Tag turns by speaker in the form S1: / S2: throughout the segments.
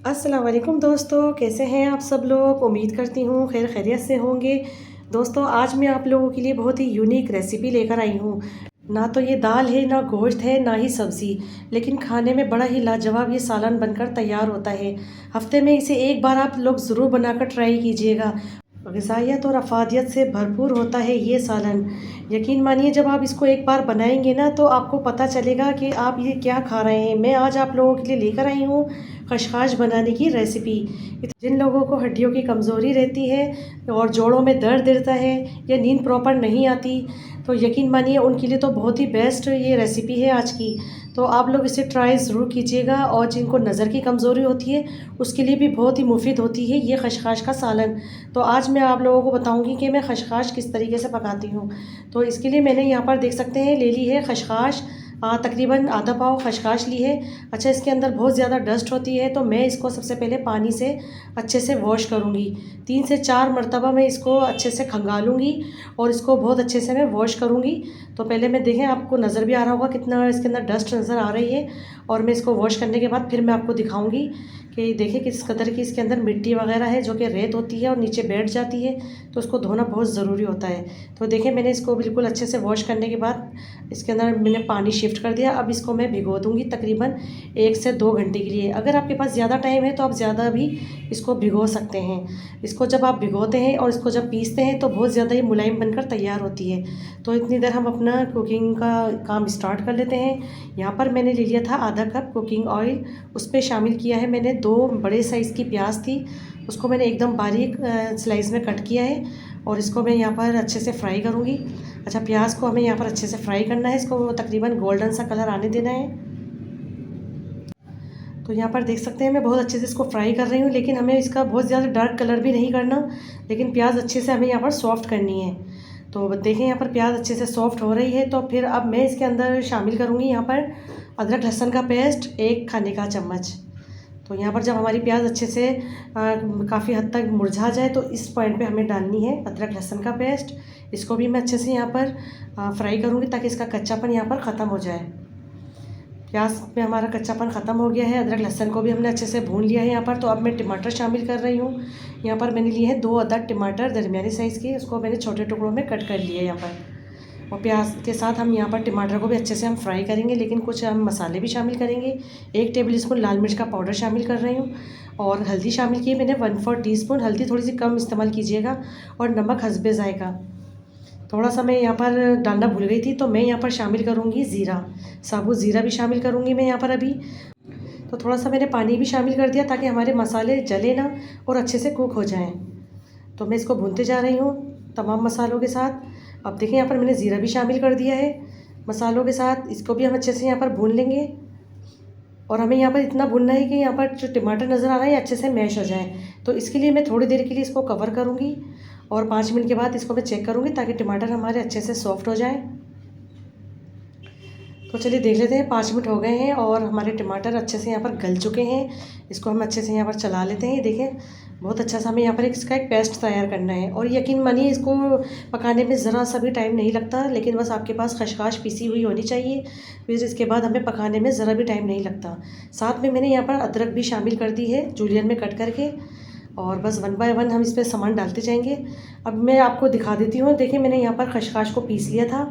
S1: अस्सलाम वालेकुम दोस्तों, कैसे हैं आप सब लोग। उम्मीद करती हूँ खैर खैरियत से होंगे। दोस्तों आज मैं आप लोगों के लिए बहुत ही यूनिक रेसिपी लेकर आई हूँ। ना तो ये दाल है, ना गोश्त है, ना ही सब्ज़ी, लेकिन खाने में बड़ा ही लाजवाब ये सालन बनकर तैयार होता है। हफ्ते में इसे एक बार आप लोग ज़रूर बनाकर ट्राई कीजिएगा। ग़िज़ाइयत और अफ़ादियत से भरपूर होता है ये सालन। यकीन मानिए जब आप इसको एक बार बनाएंगे ना तो आपको पता चलेगा कि आप ये क्या खा रहे हैं। मैं आज आप लोगों के लिए लेकर आई हूँ खशखाश बनाने की रेसिपी। जिन लोगों को हड्डियों की कमज़ोरी रहती है और जोड़ों में दर्द रहता है या नींद प्रॉपर नहीं आती, तो यकीन मानिए उनके लिए तो बहुत ही बेस्ट ये रेसिपी है आज की। तो आप लोग इसे ट्राई ज़रूर कीजिएगा। और जिनको नज़र की कमज़ोरी होती है उसके लिए भी बहुत ही मुफीद होती है ये खशखाश का सालन। तो आज मैं आप लोगों को बताऊंगी कि मैं खशखाश किस तरीके से पकाती हूँ। तो इसके लिए मैंने यहाँ पर देख सकते हैं ले ली है खशखाश। तकरीबन आधा पाव खशखाश ली है। अच्छा, इसके अंदर बहुत ज़्यादा डस्ट होती है तो मैं इसको सबसे पहले पानी से अच्छे से वॉश करूँगी। 3 से 4 मरतबा मैं इसको अच्छे से खंगालूँगी और इसको बहुत अच्छे से मैं वॉश करूँगी। तो पहले मैं देखें, आपको नज़र भी आ रहा होगा कितना इसके अंदर डस्ट नज़र आ रही है। और मैं इसको वॉश करने के बाद फिर मैं आपको दिखाऊँगी कि देखिए किस कदर की इसके अंदर मिट्टी वगैरह है जो कि रेत होती है और नीचे बैठ जाती है, तो उसको धोना बहुत ज़रूरी होता है। तो देखिए मैंने इसको बिल्कुल अच्छे से वॉश करने के बाद इसके अंदर मैंने पानी शिफ्ट कर दिया। अब इसको मैं भिगो दूँगी तकरीबन 1 से 2 घंटे के लिए। अगर आपके पास ज़्यादा टाइम है तो आप ज़्यादा भी इसको भिगो सकते हैं। इसको जब आप भिगोते हैं और इसको जब पीसते हैं तो बहुत ज़्यादा ही मुलायम बनकर तैयार होती है। तो इतनी देर हम अपना कुकिंग का काम स्टार्ट कर लेते हैं। यहाँ पर मैंने ले लिया था आधा कप कुकिंग ऑयल। उस पर शामिल किया है मैंने 2 बड़े साइज़ की प्याज थी, उसको मैंने एकदम बारीक स्लाइस में कट किया है और इसको मैं यहाँ पर अच्छे से फ्राई करूँगी। अच्छा, प्याज को हमें यहाँ पर अच्छे से फ्राई करना है, इसको तकरीबन गोल्डन सा कलर आने देना है। तो यहाँ पर देख सकते हैं मैं बहुत अच्छे से इसको फ्राई कर रही हूँ, लेकिन हमें इसका बहुत ज़्यादा डार्क कलर भी नहीं करना, लेकिन प्याज अच्छे से हमें यहाँ पर सॉफ्ट करनी है। तो देखें यहाँ पर प्याज अच्छे से सॉफ्ट हो रही है। तो फिर अब मैं इसके अंदर शामिल करूँगी यहाँ पर अदरक लहसुन का पेस्ट 1 खाने का चम्मच। तो यहाँ पर जब हमारी प्याज अच्छे से काफ़ी हद तक मुरझा जाए तो इस पॉइंट पे हमें डालनी है अदरक लहसुन का पेस्ट। इसको भी मैं अच्छे से यहाँ पर फ्राई करूँगी ताकि इसका कच्चापन यहाँ पर ख़त्म हो जाए। प्याज में हमारा कच्चापन ख़त्म हो गया है, अदरक लहसुन को भी हमने अच्छे से भून लिया है यहाँ पर। तो अब मैं टमाटर शामिल कर रही हूँ। यहाँ पर मैंने लिए हैं 2 अदद टमाटर दरमियानी साइज़ के, उसको मैंने छोटे टुकड़ों में कट कर लिया है यहाँ पर। और प्याज के साथ हम यहाँ पर टमाटर को भी अच्छे से हम फ्राई करेंगे, लेकिन कुछ हम मसाले भी शामिल करेंगे। 1 टेबल स्पून लाल मिर्च का पाउडर शामिल कर रही हूँ और हल्दी शामिल की है मैंने 1/4 टीस्पून। हल्दी थोड़ी सी कम इस्तेमाल कीजिएगा और नमक हस्बे जायका। थोड़ा सा मैं यहाँ पर डालना भूल गई थी, तो मैं यहाँ पर शामिल करूँगी ज़ीरा, साबुत ज़ीरा भी शामिल करूँगी मैं यहाँ पर अभी। तो थोड़ा सा मैंने पानी भी शामिल कर दिया ताकि हमारे मसाले जले ना और अच्छे से कुक हो जाएं। तो मैं इसको भूनते जा रही हूँ तमाम मसालों के साथ। अब देखिए यहाँ पर मैंने ज़ीरा भी शामिल कर दिया है मसालों के साथ। इसको भी हम अच्छे से यहाँ पर भून लेंगे और हमें यहाँ पर इतना भूनना है कि यहाँ पर जो टमाटर नज़र आ रहा है अच्छे से मैश हो जाए। तो इसके लिए मैं थोड़ी देर के लिए इसको कवर करूँगी और 5 मिनट के बाद इसको मैं चेक करूँगी ताकि टमाटर हमारे अच्छे से सॉफ्ट हो जाए। तो चलिए देख लेते हैं, 5 मिनट हो गए हैं और हमारे टमाटर अच्छे से यहाँ पर गल चुके हैं। इसको हम अच्छे से यहाँ पर चला लेते हैं। देखें बहुत अच्छा सा हमें यहाँ पर इसका एक पेस्ट तैयार करना है। और यकीन मानिए इसको पकाने में ज़रा सा भी टाइम नहीं लगता, लेकिन बस आपके पास खशखाश पीसी हुई होनी चाहिए, फिर इसके बाद हमें पकाने में ज़रा भी टाइम नहीं लगता। साथ में मैंने यहाँ पर अदरक भी शामिल कर दी है जूलियन में कट करके, और बस 1 बाय 1 हम इसमें सामान डालते जाएंगे। अब मैं आपको दिखा देती हूँ। देखिए मैंने यहाँ पर खशखाश को पीस लिया था।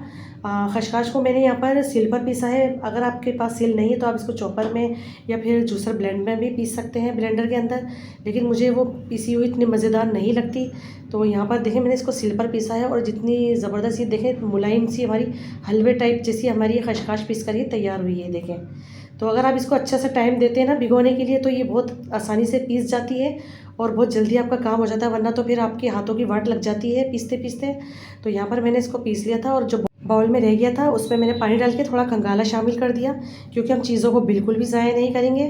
S1: खशखाश को मैंने यहाँ पर सिल पर पीसा है। अगर आपके पास सिल नहीं है तो आप इसको चॉपर में या फिर जूसर ब्लेंड में भी पीस सकते हैं, ब्लेंडर के अंदर, लेकिन मुझे वो पीसी हुई इतनी मज़ेदार नहीं लगती। तो यहाँ पर देखें मैंने इसको सिल पर पीसा है और जितनी ज़बरदस्त ये देखें मुलायम सी हमारी हलवे टाइप जैसी हमारी ये खशखाश पीस कर ये तैयार हुई है। देखें, तो अगर आप इसको अच्छा सा टाइम देते हैं ना भिगोने के लिए तो ये बहुत आसानी से पीस जाती है और बहुत जल्दी आपका काम हो जाता है, वरना तो फिर आपके हाथों की वाट लग जाती है पीसते पीसते। तो यहाँ पर मैंने इसको पीस लिया था और जो बाउल में रह गया था उसमें मैंने पानी डाल के थोड़ा कंगाला शामिल कर दिया, क्योंकि हम चीज़ों को बिल्कुल भी ज़ाया नहीं करेंगे।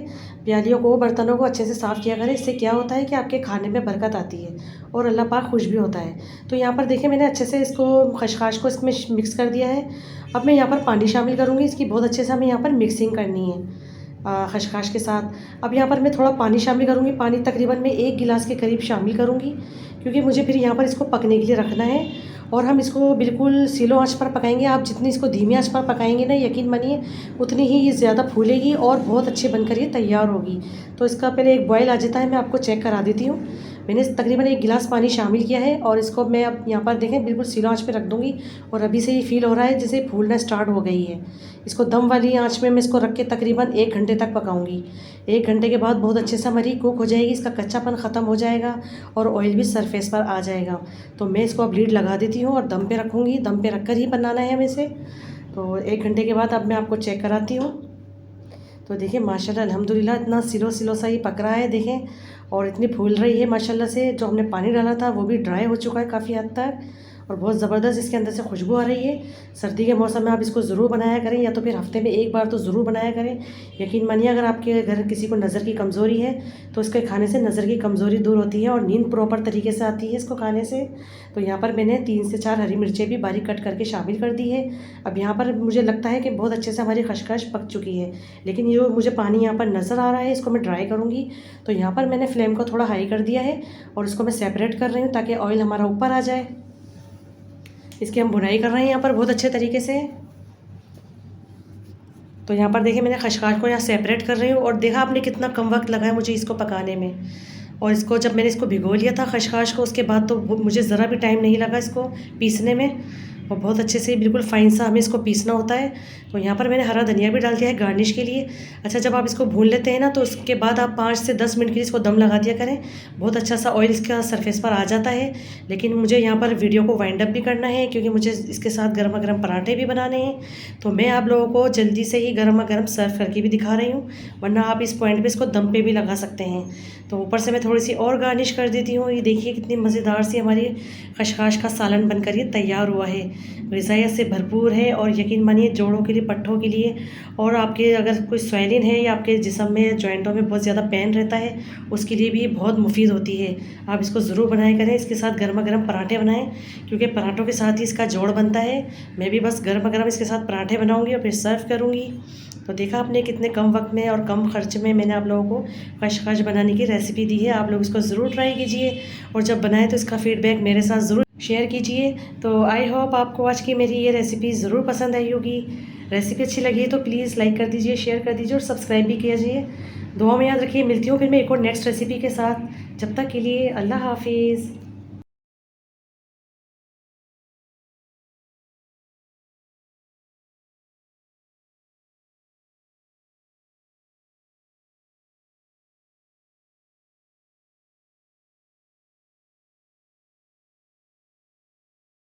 S1: प्यालियों को बर्तनों को अच्छे से साफ़ किया करें, इससे क्या होता है कि आपके खाने में बरकत आती है और अल्लाह पाक खुश भी होता है। तो यहाँ पर देखिए मैंने अच्छे से इसको खशखाश को इसमें मिक्स कर दिया है। अब मैं यहाँ पर पानी शामिल करूँगी, इसकी बहुत अच्छे से हमें यहाँ पर मिक्सिंग करनी है खशखाश के साथ। अब यहाँ पर मैं थोड़ा पानी शामिल करूँगी, पानी तकरीबन मैं 1 गिलास के करीब शामिल करूँगी, क्योंकि मुझे फिर यहाँ पर इसको पकने के लिए रखना है। और हम इसको बिल्कुल स्लो आंच पर पकाएंगे। आप जितनी इसको धीमी आंच पर पकाएंगे ना, यकीन मानिए उतनी ही ये ज़्यादा फूलेगी और बहुत अच्छी बनकर ये तैयार होगी। तो इसका पहले एक बॉयल आ जाता है, मैं आपको चेक करा देती हूँ। मैंने तकरीबन 1 गिलास पानी शामिल किया है और इसको मैं अब यहाँ पर देखें बिल्कुल स्लो आंच पे रख दूँगी। और अभी से ये फील हो रहा है जैसे फूलना स्टार्ट हो गई है। इसको दम वाली आंच में मैं इसको रख के तकरीबन 1 घंटे तक पकाऊंगी। 1 घंटे के बाद बहुत अच्छे से हमारी कुक हो जाएगी, इसका कच्चापन ख़त्म हो जाएगा और ऑयल भी सरफेस पर आ जाएगा। तो मैं इसको अब लीड लगा देती हूँ और दम पे रखूँगी। दम पे रख कर ही बनाना है हमें इसे। तो 1 घंटे के बाद अब मैं आपको चेक कराती हूँ। तो देखिए माशाल्लाह अल्हम्दुलिल्लाह इतना सिलो सिलो सा ही पक रहा है देखें, और इतनी फूल रही है माशाल्लाह से। जो हमने पानी डाला था वो भी ड्राई हो चुका है काफ़ी हद तक और बहुत ज़बरदस्त इसके अंदर से खुशबू आ रही है। सर्दी के मौसम में आप इसको ज़रूर बनाया करें, या तो फिर हफ्ते में 1 बार तो ज़रूर बनाया करें। यकीन मानिए अगर आपके घर किसी को नज़र की कमज़ोरी है तो इसके खाने से नज़र की कमज़ोरी दूर होती है और नींद प्रॉपर तरीके से आती है इसको खाने से। तो यहाँ पर मैंने 3 से 4 हरी मिर्चें भी बारीक कट करके शामिल कर दी है। अब यहाँ पर मुझे लगता है कि बहुत अच्छे से हमारी खशखश पक चुकी है, लेकिन ये मुझे पानी यहाँ पर नज़र आ रहा है, इसको मैं ड्राई करूँगी। तो यहाँ पर मैंने फ्लेम को थोड़ा हाई कर दिया है और इसको मैं सेपरेट कर रही हूँ ताकि ऑयल हमारा ऊपर आ जाए। इसकी हम भुनाई कर रहे हैं यहाँ पर बहुत अच्छे तरीके से। तो यहाँ पर देखिए मैंने खशखाश को यहाँ सेपरेट कर रही हूँ और देखा आपने कितना कम वक्त लगा है मुझे इसको पकाने में। और इसको जब मैंने इसको भिगो लिया था खशखाश को, उसके बाद तो मुझे ज़रा भी टाइम नहीं लगा इसको पीसने में। और बहुत अच्छे से बिल्कुल फ़ाइन सा हमें इसको पीसना होता है। तो यहाँ पर मैंने हरा धनिया भी डाल दिया है गार्निश के लिए। अच्छा, जब आप इसको भून लेते हैं ना तो उसके बाद आप 5 से 10 मिनट के लिए इसको दम लगा दिया करें। बहुत अच्छा सा ऑयल इसका सरफेस पर आ जाता है। लेकिन मुझे यहाँ पर वीडियो को वाइंड अप भी करना है क्योंकि मुझे इसके साथ गर्मा गर्म पराठे भी बनाने हैं। तो मैं आप लोगों को जल्दी से ही गर्मा गर्म सर्व करके भी दिखा रही हूँ, वरना आप इस पॉइंट पर इसको दम पे भी लगा सकते हैं। तो ऊपर से मैं थोड़ी सी और गार्निश कर देती हूँ। ये देखिए कितनी मज़ेदार सी हमारी खशखाश का सालन बनकर ये तैयार हुआ है। ग़िज़ाइयत से भरपूर है और यकीन मानिए जोड़ों के लिए, पट्ठों के लिए, और आपके अगर कोई स्वेलिन है या आपके जिस्म में जॉइंटों में बहुत ज़्यादा पेन रहता है उसके लिए भी बहुत मुफीद होती है। आप इसको ज़रूर बनाया करें। इसके साथ गर्मा गर्म पराठे बनाएं क्योंकि पराठों के साथ ही इसका जोड़ बनता है। मैं भी बस गर्मा गर्म इसके साथ पराठे बनाऊँगी और फिर सर्व करूँगी। तो देखा आपने कितने कम वक्त में और कम खर्च में मैंने आप लोगों को खशखश बनाने की रेसिपी दी है। आप लोग इसको ज़रूर ट्राई कीजिए और जब बनाएं तो इसका फ़ीडबैक मेरे साथ ज़रूर शेयर कीजिए। तो आई होप आपको आज की मेरी ये रेसिपी ज़रूर पसंद आई होगी। रेसिपी अच्छी लगी है तो प्लीज़ लाइक कर दीजिए, शेयर कर दीजिए और सब्सक्राइब भी कीजिए। दुआ में याद रखिए। मिलती हूँ फिर मैं एक और नेक्स्ट रेसिपी के साथ। जब तक के लिए अल्लाह हाफिज़।